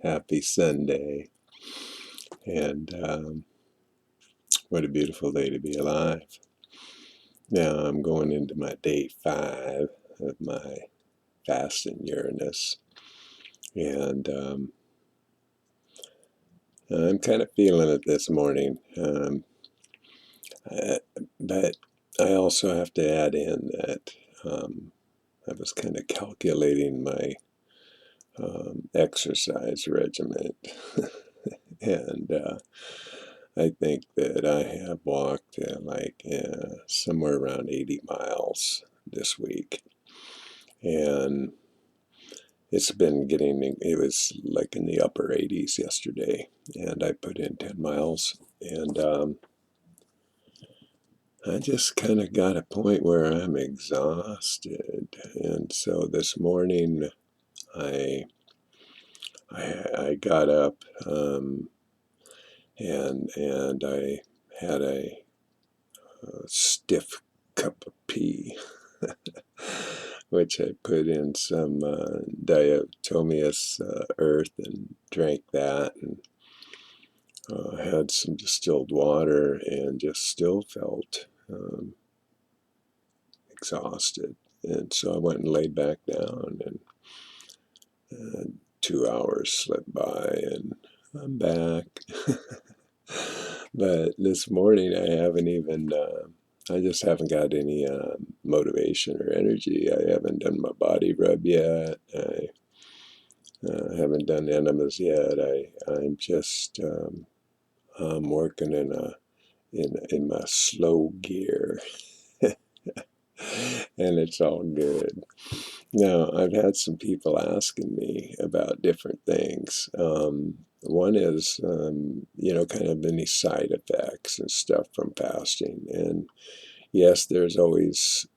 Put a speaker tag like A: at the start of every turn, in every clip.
A: Happy Sunday. And what a beautiful day to be alive. Now I'm going into my day 5 of my FAST and URINOUS. And I'm kind of feeling it this morning. But I also have to add in that I was kind of calculating my exercise regimen. And I think that I have walked somewhere around 80 miles this week. And it was like in the upper 80s yesterday. And I put in 10 miles. And I just kind of got a point where I'm exhausted. And so this morning I got up and I had a stiff cup of tea, which I put in some diatomaceous earth and drank that, and had some distilled water, and just still felt exhausted. And so I went and laid back down, and 2 hours slipped by, and I'm back. But this morning I just haven't got any motivation or energy. I haven't done my body rub yet. I haven't done enemas yet. I'm just I'm working in my slow gear, and it's all good. Now, I've had some people asking me about different things. One is, kind of any side effects and stuff from fasting. And yes, there's always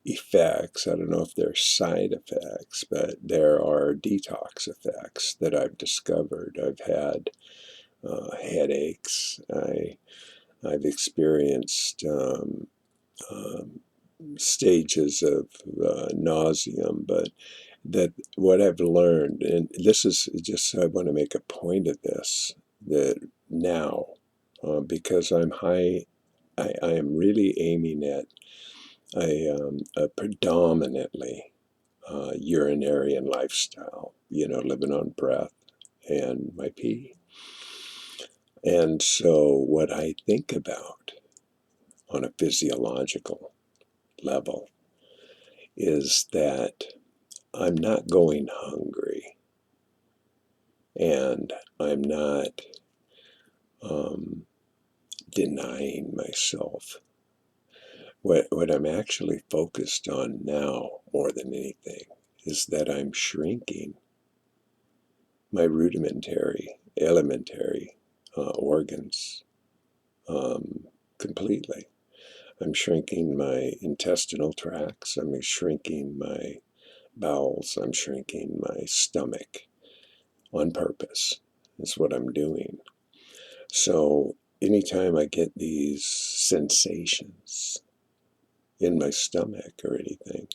A: effects. I don't know if they're side effects, but there are detox effects that I've discovered. I've had headaches. I've experienced stages of nauseum, but that what I've learned, and this is just, I want to make a point of this, that now, because I'm high, I am really aiming at a predominantly urinary lifestyle, living on breath and my pee. And so what I think about on a physiological level is that I'm not going hungry, and I'm not denying myself. What I'm actually focused on now, more than anything, is that I'm shrinking my elementary organs completely. I'm shrinking my intestinal tracts. I'm shrinking my bowels. I'm shrinking my stomach on purpose. That's what I'm doing. So anytime I get these sensations in my stomach or anything,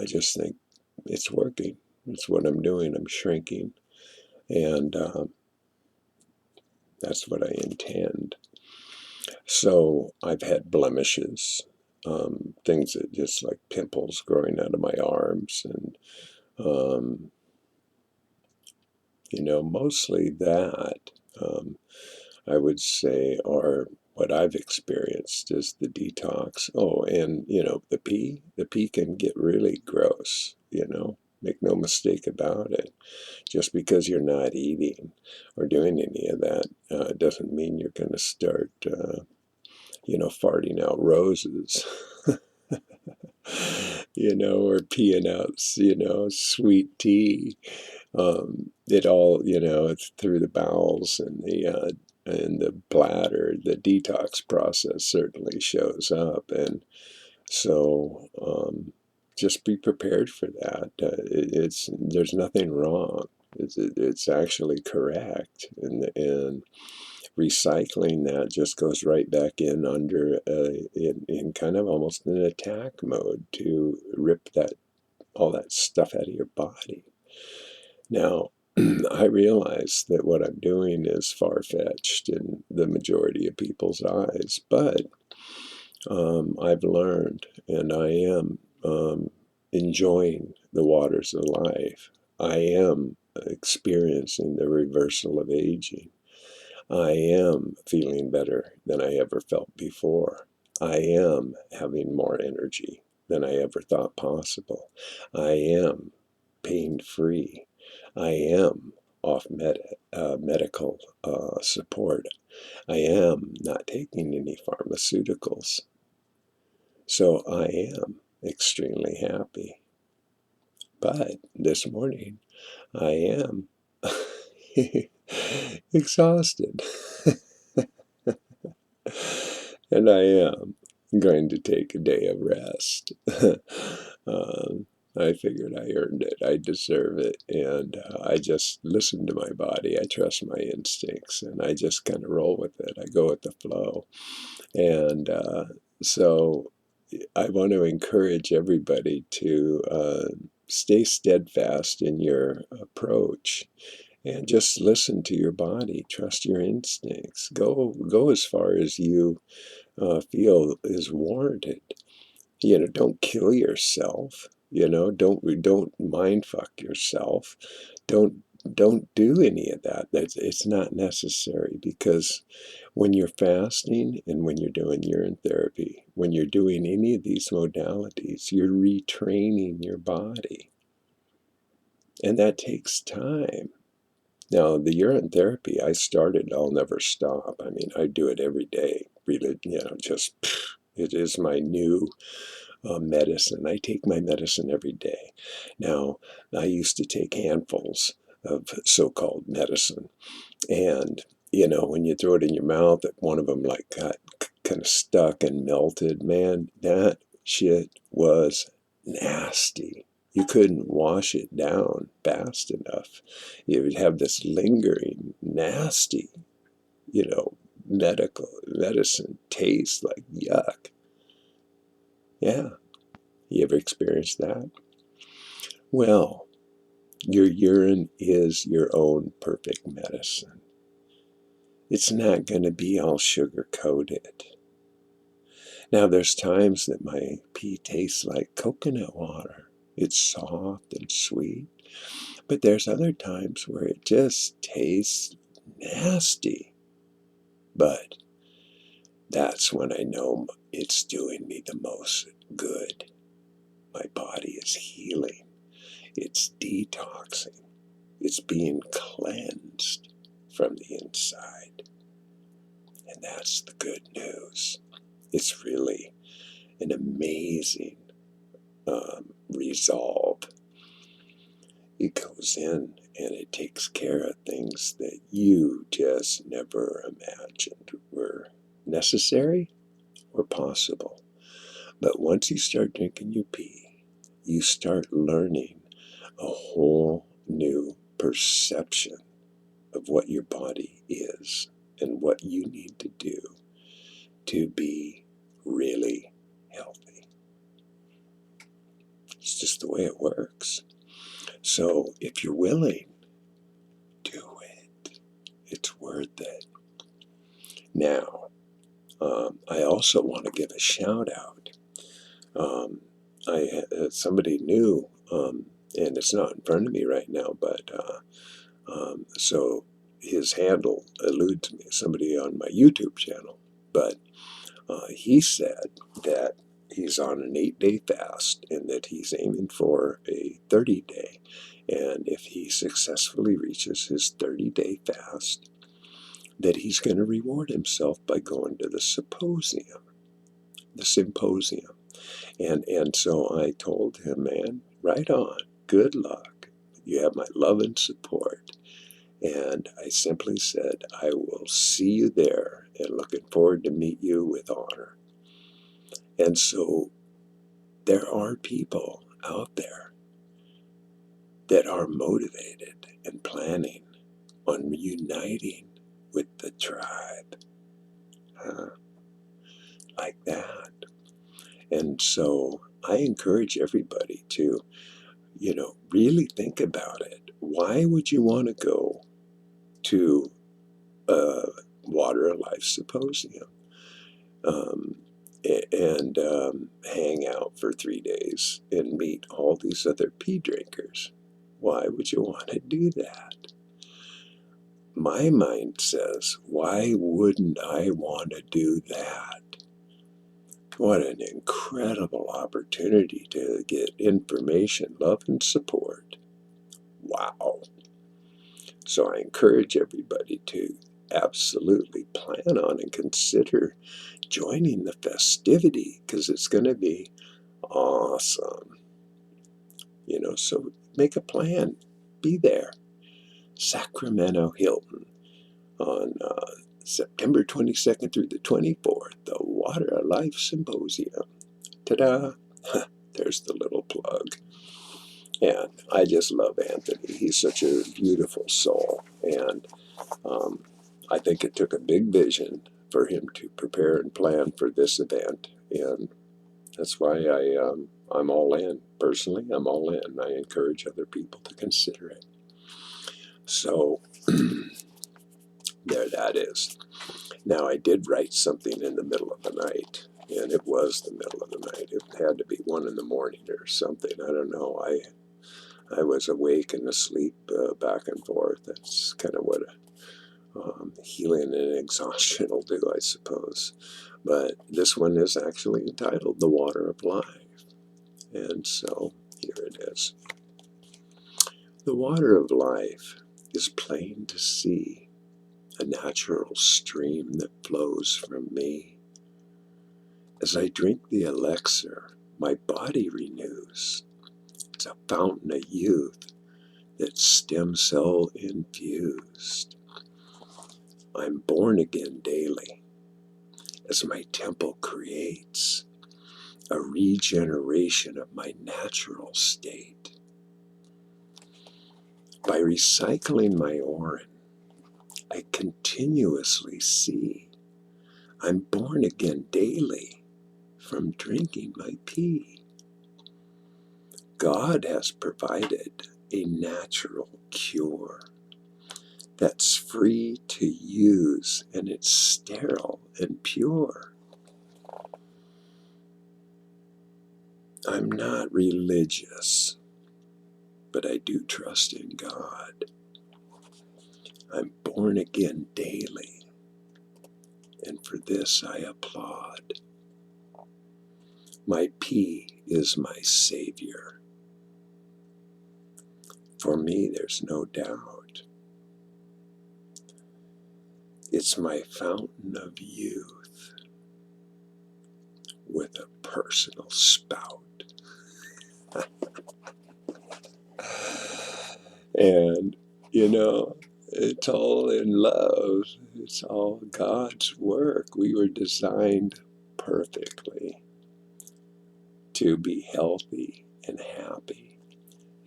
A: I just think it's working. It's what I'm doing. I'm shrinking. And that's what I intend. So I've had blemishes, things that just like pimples growing out of my arms, and mostly that, I would say, are what I've experienced is the detox. Oh, and the pee can get really gross, make no mistake about it. Just because you're not eating or doing any of that doesn't mean you're going to start farting out roses. Or peeing out, sweet tea. It all, it's through the bowels and the bladder. The detox process certainly shows up, and so just be prepared for that. There's nothing wrong. It's actually correct, and recycling that just goes right back in under in kind of almost an attack mode to rip all that stuff out of your body. Now, I realize that what I'm doing is far-fetched in the majority of people's eyes, but I've learned, and I am enjoying the waters of life. I am experiencing the reversal of aging. I am feeling better than I ever felt before. I am having more energy than I ever thought possible. I am pain-free. I am off medical support. I am not taking any pharmaceuticals. So I am extremely happy. But this morning, I am exhausted. And I am going to take a day of rest. I figured I earned it. I deserve it. And I just listen to my body. I trust my instincts. And I just kind of roll with it. I go with the flow. And so I want to encourage everybody to stay steadfast in your approach and just listen to your body. Trust your instincts. Go as far as you feel is warranted. Don't kill yourself. Don't mind fuck yourself. Don't don't do any of that. It's not necessary, because when you're fasting and when you're doing urine therapy, when you're doing any of these modalities, you're retraining your body, and that takes time. Now, the urine therapy I started, I'll never stop. I mean, I do it every day. Really, just it is my new medicine. I take my medicine every day. Now, I used to take handfuls of so-called medicine, and when you throw it in your mouth, if one of them like got kind of stuck and melted, man, that shit was nasty. You couldn't wash it down fast enough. You would have this lingering, nasty, medical medicine taste, like yuck. Yeah, you ever experienced that? Well, your urine is your own perfect medicine. It's not going to be all sugar-coated. Now, there's times that my pee tastes like coconut water. It's soft and sweet. But there's other times where it just tastes nasty. But that's when I know it's doing me the most good. My body is healing. It's detoxing. It's being cleansed from the inside. And that's the good news. It's really an amazing resolve. It goes in and it takes care of things that you just never imagined were necessary or possible. But once you start drinking your pee, you start learning a whole new perception of what your body is and what you need to do to be really healthy. It's just the way it works. So if you're willing, do it. It's worth it. Now, I also want to give a shout out. Somebody new, and it's not in front of me right now, but so his handle eludes me, somebody on my YouTube channel, but he said that he's on an 8-day fast and that he's aiming for a 30-day. And if he successfully reaches his 30-day fast, that he's going to reward himself by going to the symposium. And so I told him, man, right on, good luck. You have my love and support. And I simply said, I will see you there and looking forward to meet you with honor. And so there are people out there that are motivated and planning on uniting with the tribe. Like that. And so I encourage everybody to Really think about it. Why would you want to go to a Water of Life Symposium um, and hang out for 3 days and meet all these other pee drinkers? Why would you want to do that? My mind says, why wouldn't I want to do that? What an incredible opportunity to get information, love, and support. Wow. So I encourage everybody to absolutely plan on and consider joining the festivity, because it's going to be awesome. So make a plan. Be there. Sacramento Hilton on September 22nd through the 24th, the Water of Life Symposium. Ta-da! There's the little plug. And I just love Anthony. He's such a beautiful soul. And I think it took a big vision for him to prepare and plan for this event. And that's why I'm all in. Personally, I'm all in. I encourage other people to consider it. So there that is. Now, I did write something in the middle of the night, and it was the middle of the night. It had to be 1 in the morning or something. I don't know. I was awake and asleep back and forth. That's kind of what healing and exhaustion will do, I suppose. But this one is actually entitled The Water of Life. And so here it is. The water of life is plain to see, a natural stream that flows from me. As I drink the elixir, my body renews. It's a fountain of youth that's stem cell infused. I'm born again daily as my temple creates a regeneration of my natural state. By recycling my urine, I continuously see I'm born again daily from drinking my pee. God has provided a natural cure that's free to use, and it's sterile and pure. I'm not religious, but I do trust in God. I'm born again daily, and for this I applaud. My pee is my savior. For me, there's no doubt. It's my fountain of youth with a personal spout. And, it's all in love. It's all God's work. We were designed perfectly to be healthy and happy.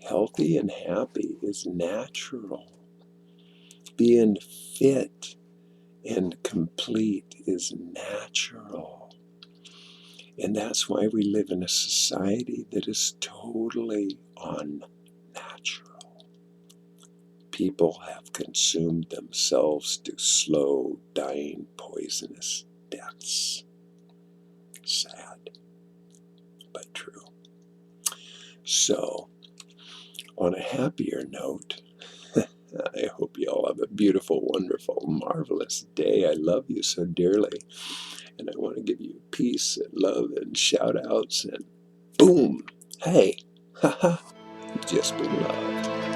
A: Healthy and happy is natural. Being fit and complete is natural. And that's why we live in a society that is totally unnatural. People have consumed themselves to slow, dying, poisonous deaths. Sad, but true. So, on a happier note, I hope you all have a beautiful, wonderful, marvelous day. I love you so dearly. And I want to give you peace and love and shout outs and boom, hey, haha, you've just been loved.